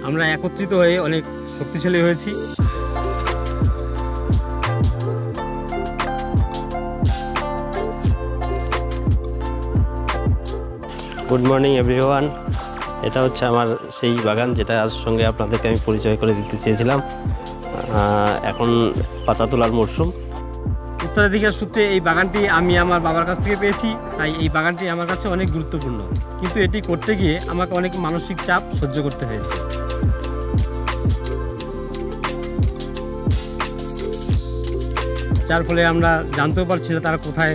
আমরা একত্রিত হয়ে অনেক শক্তিশালী হয়েছি। Good morning everyone. এটা হচ্ছে আমার সেই বাগান যেটার সঙ্গে আপনাদেরকে আমি পরিচয় করে দিতে চেয়েছিলাম। এখন পাতা তোলার মরশুম। উত্তরাধিকার সূত্রে এই বাগানটি আমি আমার বাবার কাছ থেকে পেয়েছি, তাই এই বাগানটি আমার কাছে অনেক গুরুত্বপূর্ণ। কিন্তু এটি করতে গিয়ে আমাকে অনেক মানসিক চাপ সহ্য করতে হয়েছে। যার ফলে আমরা জানতেও পারছি না তারা কোথায়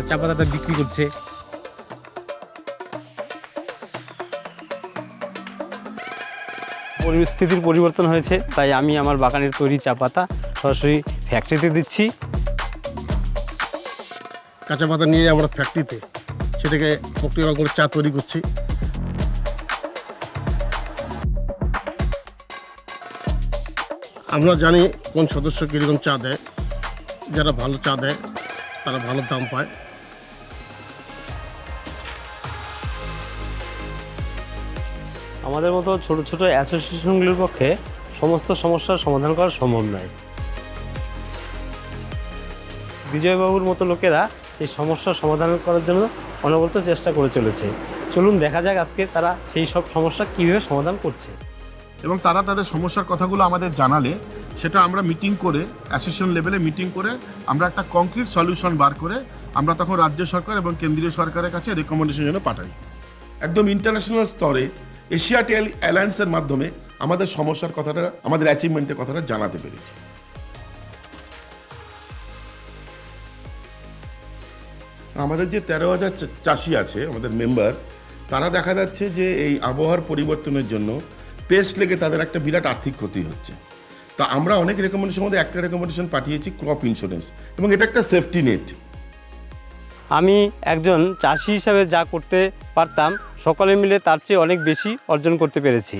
চা পাতাটা বিক্রি করছে। পরিস্থিতির পরিবর্তন হয়েছে, তাই আমি আমার বাগানের তৈরি চা পাতা সরাসরি ফ্যাক্টরিতে দিচ্ছি। কাঁচা পাতা নিয়ে আমরা ফ্যাক্টরিতে সেটাকে প্রক্রিয়াকরণ করে চা তৈরি করছি। আমরা জানি কোন সদস্য কীরকম চা দেয়। যারা ভালো চা দেয় তারা ভালো দাম পায়। আমাদের মতো ছোট ছোট অ্যাসোসিয়েশনগুলির পক্ষে সমস্ত সমস্যার সমাধান করা সম্ভব নয়। বিজয়বাবুর মতো লোকেরা সেই সমস্যার সমাধান করার জন্য অনবরত চেষ্টা করে চলেছে। চলুন দেখা যাক আজকে তারা সেই সব সমস্যা কীভাবে সমাধান করছে। এবং তারা তাদের সমস্যার কথাগুলো আমাদের জানালে সেটা আমরা মিটিং করে, অ্যাসোসিয়েশন লেভেলে মিটিং করে আমরা একটা কংক্রিট সলিউশন বার করে আমরা তখন রাজ্য সরকার এবং কেন্দ্রীয় সরকারের কাছে রেকমেন্ডেশন জন্য পাঠাই। একদম ইন্টারন্যাশনাল স্তরে এশিয়াটেল অ্যালায়েন্সের মাধ্যমে আমাদের সমস্যার কথাটা, আমাদের অ্যাচিভমেন্টের কথাটা জানাতে পেরেছি। আমাদের যে 13,000 চাষি আছে আমাদের মেম্বার, তারা দেখা যাচ্ছে যে এই আবহাওয়ার পরিবর্তনের জন্য পেস্ট লেগে তাদের একটা বিরাট আর্থিক ক্ষতি হচ্ছে। তা আমরা অনেক রেকমেন্ডেশনের মধ্যে একটা রেকমেন্ডেশন পাঠিয়েছি ক্রপ ইন্স্যুরেন্স, এবং এটা একটা সেফটি নেট। আমি একজন চাষি হিসাবে যা করতে পারতাম সকলে মিলে তার চেয়ে অনেক বেশি অর্জন করতে পেরেছি।